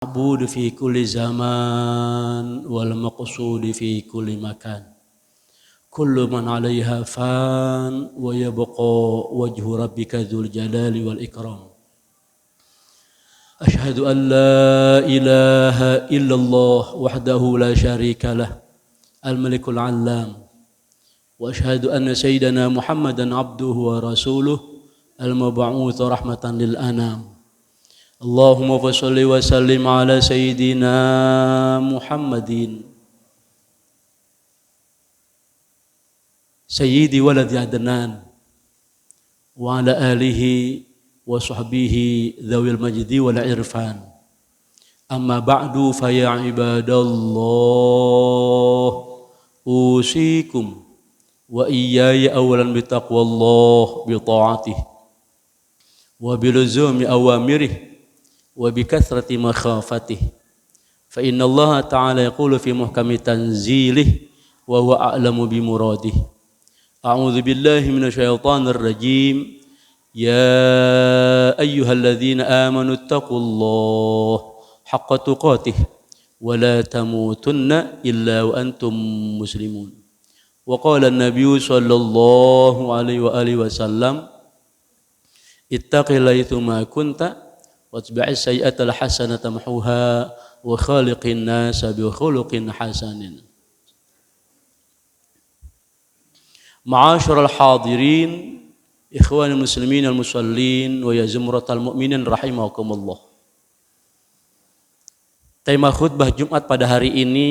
المعبود في كل زمان والمقصود في كل مكان كل من عليها فان ويبقى وجه ربك ذو الجلال والإكرام أشهد أن لا إله إلا الله وحده لا شريك له الملك العلام وأشهد أن سيدنا محمدا عبده ورسوله المبعوث رحمة للأنام اللهم صل وسلم على سيدنا محمد سيد ولد عدنان وعلى آله وصحبه ذوي المجد والعرفان أما بعد فيا عباد الله أوصيكم وإياي أولا بتقوى الله بطاعته وبلزوم أوامره وبكثرة مخافته فإن الله تعالى يقول في محكم تنزيله وهو أعلم بمراده أعوذ بالله من الشيطان الرجيم يا أيها الذين آمنوا اتقوا الله حق تقاته ولا تموتن إلا وأنتم مسلمون وقال النبي صلى الله عليه وآله وسلم اتق الله ثم كنت واتبع السيئة الحسنة تمحوها وخالق الناس بخلق حسن معاشر الحاضرين إخوان المسلمين المصلين ويا زمرة المؤمنين رحمكم الله. Tema khutbah Jumat pada hari ini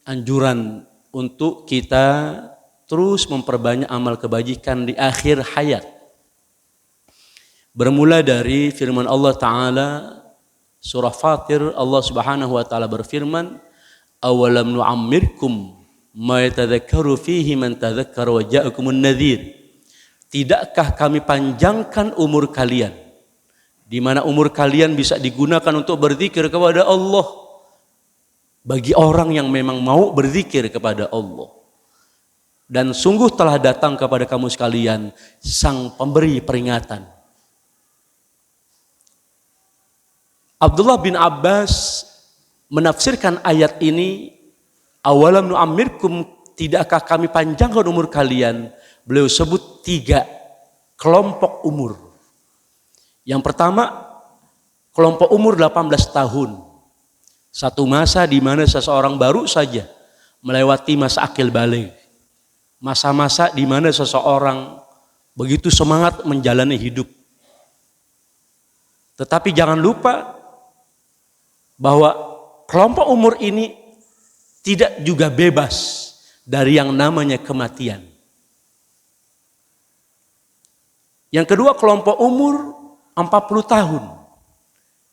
anjuran untuk kita terus memperbanyak amal kebajikan di akhir hayat. Bermula dari firman Allah Ta'ala surah Fatir, Allah Subhanahu wa Ta'ala berfirman awalam nu'ammirkum ma yatadhakkaru fihi man tadhakkara wa ja'akumun nadhir. Tidakkah kami panjangkan umur kalian di mana umur kalian bisa digunakan untuk berzikir kepada Allah bagi orang yang memang mau berzikir kepada Allah. Dan sungguh telah datang kepada kamu sekalian sang pemberi peringatan. Abdullah bin Abbas menafsirkan ayat ini awalam nu'ammirkum, tidakkah kami panjangkan umur kalian. Beliau sebut 3 kelompok umur. Yang pertama kelompok umur 18 tahun. Satu masa di mana seseorang baru saja melewati masa akil baligh. Masa-masa di mana seseorang begitu semangat menjalani hidup. Tetapi jangan lupa bahwa kelompok umur ini tidak juga bebas dari yang namanya kematian. Yang kedua kelompok umur 40 tahun.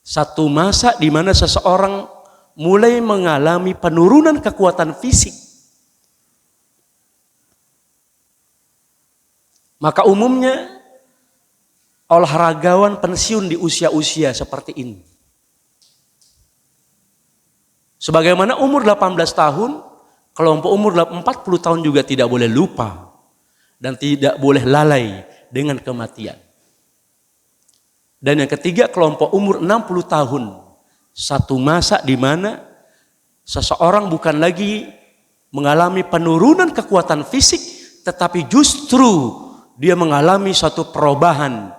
Satu masa di mana seseorang mulai mengalami penurunan kekuatan fisik. Maka umumnya olahragawan pensiun di usia-usia seperti ini. Sebagaimana umur 18 tahun, kelompok umur 40 tahun juga tidak boleh lupa dan tidak boleh lalai dengan kematian. Dan yang ketiga kelompok umur 60 tahun. Satu masa di mana seseorang bukan lagi mengalami penurunan kekuatan fisik, tetapi justru dia mengalami suatu perubahan,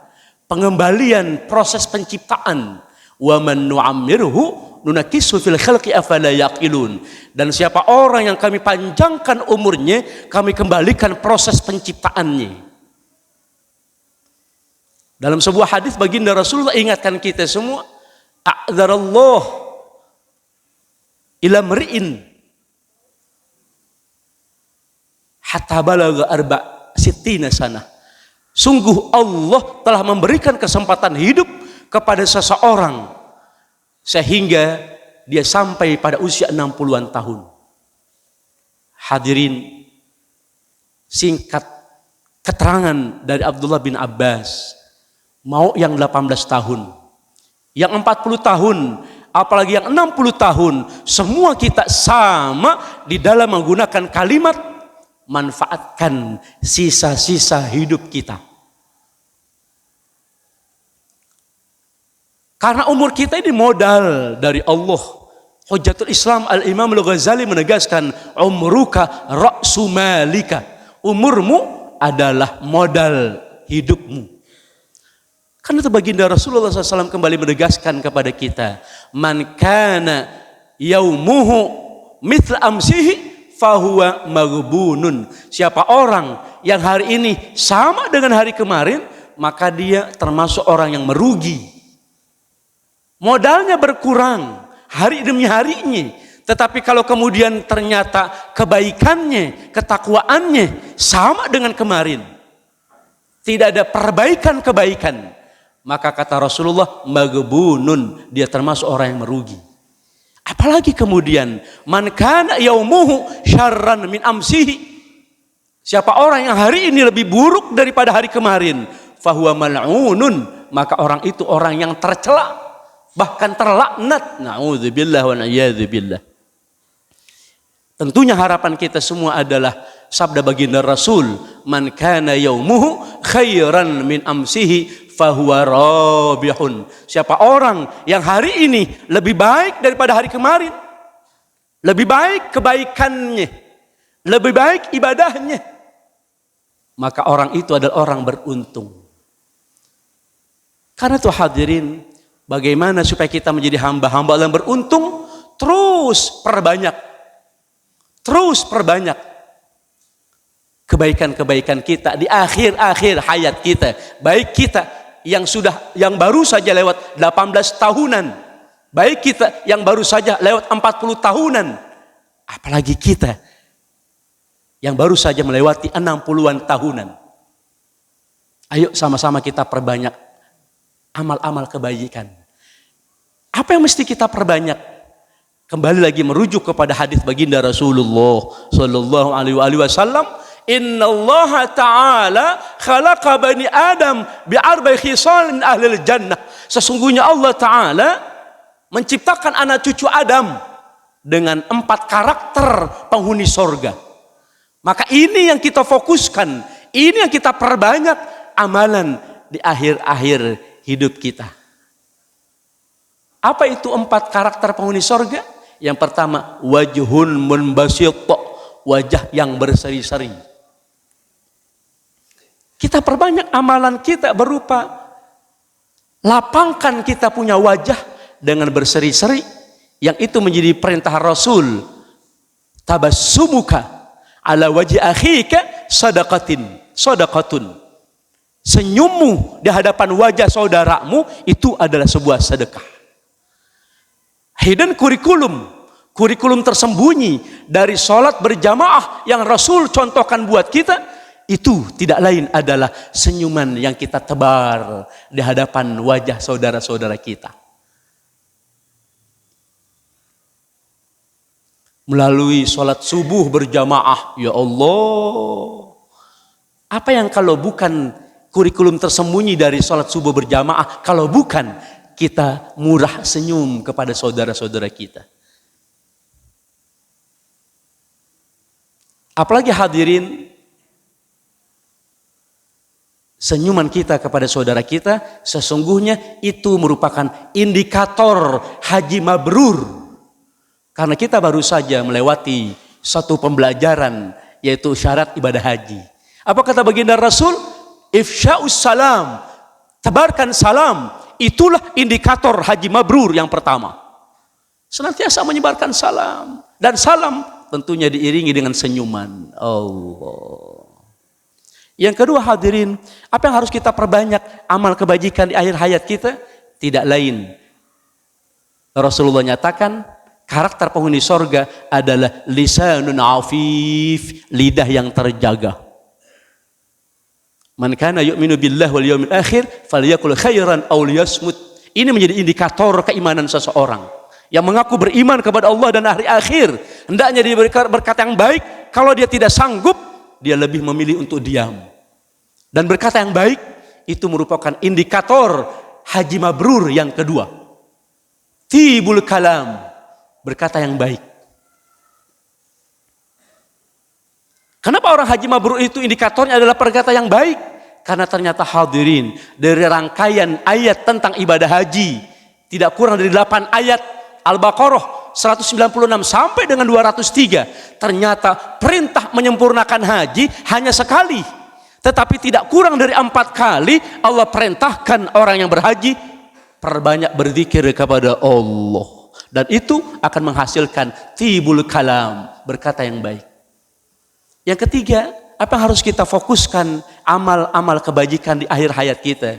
pengembalian proses penciptaan. Wa man nu'ammirhu nunakisu fil khalqi afala yaqilun. Dan siapa orang yang kami panjangkan umurnya, kami kembalikan proses penciptaannya. Dalam sebuah hadis baginda Rasulullah ingatkan kita semua, a'dzarallah ila mri'in hatta balagha sittina sanah. Sungguh Allah telah memberikan kesempatan hidup kepada seseorang sehingga dia sampai pada usia 60-an tahun. Hadirin, singkat keterangan dari Abdullah bin Abbas, mau yang 18 tahun, yang 40 tahun, apalagi yang 60 tahun, semua kita sama di dalam menggunakan kalimat manfaatkan sisa-sisa hidup kita. Karena umur kita ini modal dari Allah. Hujjatul Islam Al-Imam Al-Ghazali menegaskan, umruka ra'su malika. Umurmu adalah modal hidupmu. Karena itu baginda Rasulullah SAW kembali menegaskan kepada kita, man kana yaumuhu mithla amsihi fahuwa maghbunun. Siapa orang yang hari ini sama dengan hari kemarin, maka dia termasuk orang yang merugi. Modalnya berkurang hari demi harinya. Tetapi kalau kemudian ternyata kebaikannya, ketakwaannya sama dengan kemarin, tidak ada perbaikan-kebaikan, maka kata Rasulullah, maghbunun, dia termasuk orang yang merugi. Apalagi kemudian, man kana yaumuhu syarran min amsihi. Siapa orang yang hari ini lebih buruk daripada hari kemarin, fahuwa mal'unun, maka orang itu orang yang tercela, bahkan terlaknat. Na'udzubillah wa na'iyadzubillah. Tentunya harapan kita semua adalah sabda baginda Rasul, man kana yaumuhu khairan min amsihi fahuwa rabihun. Siapa orang yang hari ini lebih baik daripada hari kemarin, lebih baik kebaikannya, lebih baik ibadahnya, maka orang itu adalah orang beruntung. Karena itu hadirin, bagaimana supaya kita menjadi hamba-hamba yang beruntung? Terus perbanyak kebaikan-kebaikan kita di akhir-akhir hayat kita. Baik kita yang baru saja lewat 18 tahunan, baik kita yang baru saja lewat 40 tahunan, apalagi kita yang baru saja melewati 60-an tahunan. Ayo sama-sama kita perbanyak amal-amal kebaikan. Apa yang mesti kita perbanyak? Kembali lagi merujuk kepada hadis baginda Rasulullah sallallahu alaihi wasallam, innallaha ta'ala khalaqa bani Adam bi'arba'i khisal min ahlil jannah. Sesungguhnya Allah Ta'ala menciptakan anak cucu Adam dengan 4 karakter penghuni sorga. Maka ini yang kita fokuskan, ini yang kita perbanyak amalan di akhir-akhir hidup kita. Apa itu 4 karakter penghuni sorga? Yang pertama, wajhun munbasyit, wajah yang berseri-seri. Kita perbanyak amalan kita berupa lapangkan kita punya wajah dengan berseri-seri, yang itu menjadi perintah Rasul. Tabassumuka ala wajhi akhika sadaqatun. Senyummu di hadapan wajah saudaramu itu adalah sebuah sedekah. Hidden kurikulum tersembunyi dari sholat berjamaah yang Rasul contohkan buat kita, itu tidak lain adalah senyuman yang kita tebar di hadapan wajah saudara-saudara kita. Melalui sholat subuh berjamaah, ya Allah, apa yang kalau bukan kurikulum tersembunyi dari sholat subuh berjamaah, kalau bukan kita murah senyum kepada saudara-saudara kita. Apalagi hadirin, senyuman kita kepada saudara kita sesungguhnya itu merupakan indikator haji mabrur. Karena kita baru saja melewati satu pembelajaran, yaitu syarat ibadah haji. Apa kata baginda Rasul? Ifsya'us salam, tebarkan salam. Itulah indikator haji mabrur yang pertama. Senantiasa menyebarkan salam. Dan salam tentunya diiringi dengan senyuman. Allah. Yang kedua hadirin, apa yang harus kita perbanyak amal kebajikan di akhir hayat kita? Tidak lain. Rasulullah nyatakan, karakter penghuni sorga adalah lisanun afif, lidah yang terjaga. Man kana yu'minu billahi wal yawmil akhir falyakul khairan aw liyasmut. Ini menjadi indikator keimanan seseorang yang mengaku beriman kepada Allah dan hari akhir. Hendaknya dia berkata yang baik. Kalau dia tidak sanggup, dia lebih memilih untuk diam. Dan berkata yang baik itu merupakan indikator haji mabrur yang kedua. Tibul kalam, berkata yang baik. Kenapa orang haji mabrur itu indikatornya adalah perkata yang baik? Karena ternyata hadirin, dari rangkaian ayat tentang ibadah haji tidak kurang dari 8 ayat Al-Baqarah 196 sampai dengan 203. Ternyata perintah menyempurnakan haji hanya sekali. Tetapi tidak kurang dari 4 kali Allah perintahkan orang yang berhaji perbanyak berzikir kepada Allah. Dan itu akan menghasilkan tibul kalam, berkata yang baik. Yang ketiga, apa yang harus kita fokuskan amal-amal kebajikan di akhir hayat kita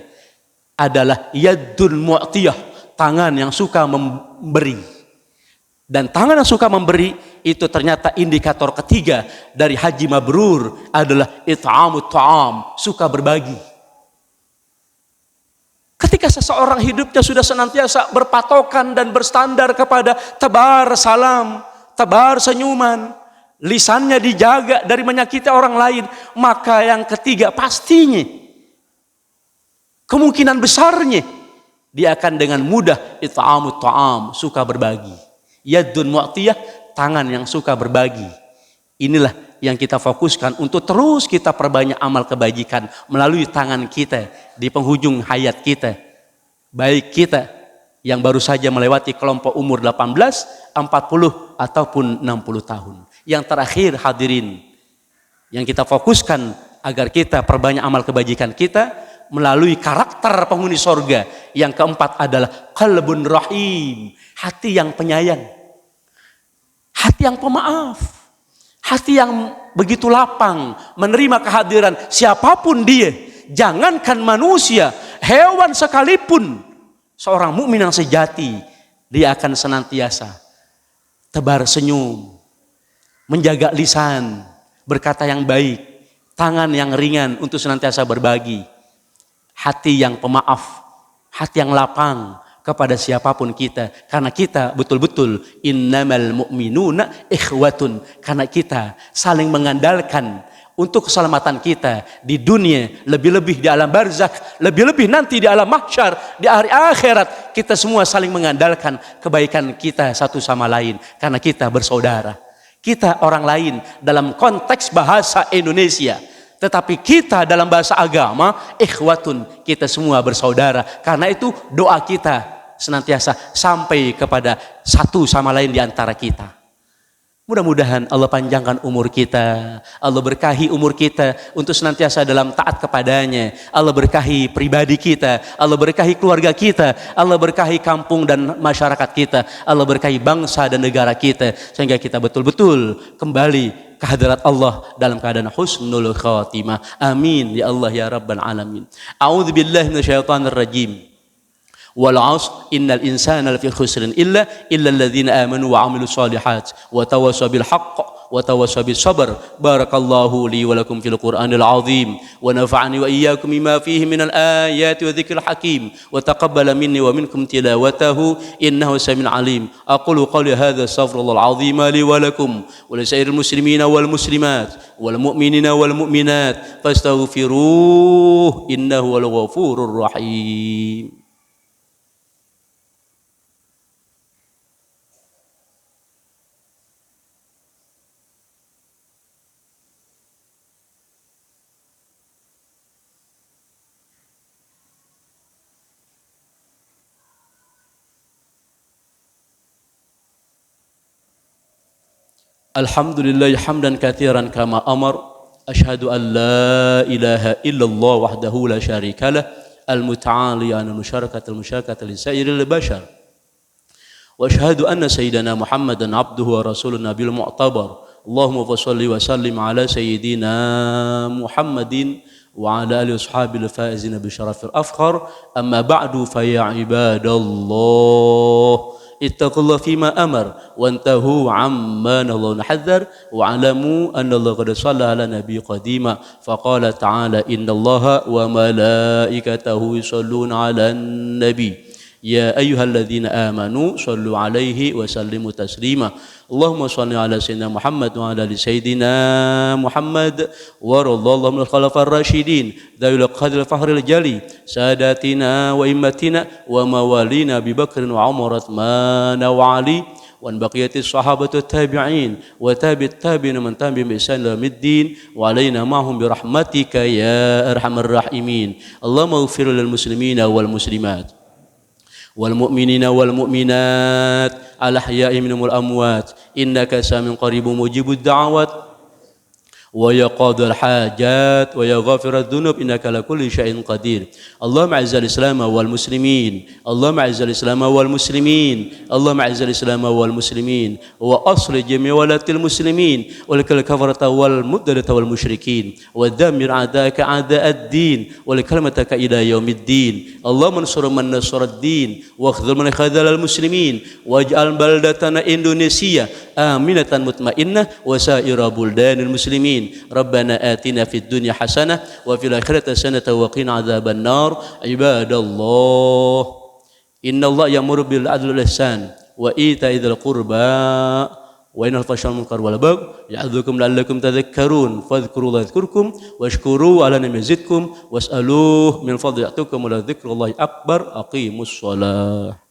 adalah yadul mu'tiyah, tangan yang suka memberi. Dan tangan yang suka memberi itu ternyata indikator ketiga dari haji mabrur adalah it'amut ta'am, suka berbagi. Ketika seseorang hidupnya sudah senantiasa berpatokan dan berstandar kepada tebar salam, tebar senyuman, lisannya dijaga dari menyakiti orang lain, maka yang ketiga pastinya, kemungkinan besarnya, dia akan dengan mudah it'amut ta'am, suka berbagi. Yadun mu'tiyah, tangan yang suka berbagi. Inilah yang kita fokuskan untuk terus kita perbanyak amal kebajikan melalui tangan kita di penghujung hayat kita. Baik kita yang baru saja melewati kelompok umur 18, 40 ataupun 60 tahun. Yang terakhir hadirin, yang kita fokuskan agar kita perbanyak amal kebajikan kita melalui karakter penghuni sorga. Yang keempat adalah qalbun rahim, hati yang penyayang, hati yang pemaaf. Hati yang begitu lapang menerima kehadiran siapapun dia, jangankan manusia, hewan sekalipun. Seorang mukmin yang sejati, dia akan senantiasa tebar senyum, menjaga lisan, berkata yang baik, tangan yang ringan untuk senantiasa berbagi, hati yang pemaaf, hati yang lapang kepada siapapun kita, karena kita betul-betul innamal mu'minuna ikhwatun, karena kita saling mengandalkan untuk keselamatan kita di dunia, lebih-lebih di alam barzakh, lebih-lebih nanti di alam mahsyar, di hari akhirat. Kita semua saling mengandalkan kebaikan kita satu sama lain, karena kita bersaudara. Kita orang lain dalam konteks bahasa Indonesia, tetapi kita dalam bahasa agama ikhwatun, kita semua bersaudara. Karena itu doa kita senantiasa sampai kepada satu sama lain di antara kita. Mudah-mudahan Allah panjangkan umur kita, Allah berkahi umur kita untuk senantiasa dalam taat kepadanya. Allah berkahi pribadi kita, Allah berkahi keluarga kita, Allah berkahi kampung dan masyarakat kita, Allah berkahi bangsa dan negara kita, sehingga kita betul-betul kembali ke hadirat Allah dalam keadaan husnul khatimah. Amin ya Allah ya Rabbal alamin. A'udzubillahi minasyaitonir rajim. Wal 'ashr innal insana lafi khusrin illa alladzina amanu wa 'amilus solihat wa tawassaw bil haqq wa tawassaw bis sabr. Barakallahu li wa lakum fil Qur'anil 'azim wa nafa'ani wa iyyakum bima fihi minal ayati wa dzikril hakim wa taqabbala minni wa minkum tilawatahu innahu samiun 'alim. Aqulu qawli hadza astaghfirullahal 'azim li wa lakum wa li sa'iril muslimina wal muslimat wal mu'minina wal mu'minat fastaghfiruhu innahu wal ghafurur rahim. Alhamdulillah hamdan katsiran kama amar. Asyhadu an la ilaha illallah wahdahu la syarikalah al-muta'ali an musyarakata li sairil bashar. Wa asyhadu anna sayyidana Muhammadan abduhu wa rasulun nabiyul mu'tabar. Allahumma shalli wa sallim ala sayyidina Muhammadin wa ala alihi washabil faizin bi syarafil afkhar. Amma ba'du fa ya ibadallah ittaqullaha fima amar wantahu amma nahallahu nahdzar wa'lamu anna Allah qad shalla ala nabi qadima faqala ta'ala innallaha wa malaikatahu yusholluna 'alan nabi ya ayyuhalladzina amanu shallu 'alaihi wa sallimu taslima. Allahumma shalli ala sayyidina Muhammad wa ala ali sayyidina Muhammad wa radallahu minal khalafar rasyidin dzawil qadril fahril jali sadatina wa immatina wa mawalina Abi Bakrin wa Umar Utsman wa Ali wa baqiyatis sahabatu tabi'in wa tabi'it tabi'in man tabi'in bi ihsan ila yaumiddin wa alaina ma'hum bi rahmatika ya arhamar rahimin. Allahumma ighfir lil muslimina wal muslimat والمؤمنين والمؤمنات الأحياء منهم والأموات إنك سميع قريب مجيب الدعوات ويا قاضي الحاجات ويا غافر الذنوب إنك على كل شيء قدير. اللهم أعز الإسلام والمسلمين، اللهم أعز الإسلام والمسلمين، اللهم أعز الإسلام والمسلمين وأصل جميع ولاة المسلمين ولكل الكفرة والمبتدعة والمشركين ودمر أعداءك أعداء الدين ولكلمتك إلى يوم الدين. اللهم انصر من نصر الدين واخذل من خذل المسلمين واجعل بلدتنا إندونيسيا آمنة مطمئنة وسائر بلدان المسلمين. ربنا آتنا في الدنيا حسنة وفي الآخرة حسنة وقنا عذاب النار. عباد الله إن الله يأمر بالعدل والإحسان وإيتاء ذي القربى وينهى عن الفحشاء والمنكر والبغي يعظكم لعلكم تذكرون فاذكروا الله يذكركم واشكروه على نعمه يزدكم واسألوه من فضله يأتكم ولذكر الله أكبر. أقيموا الصلاة.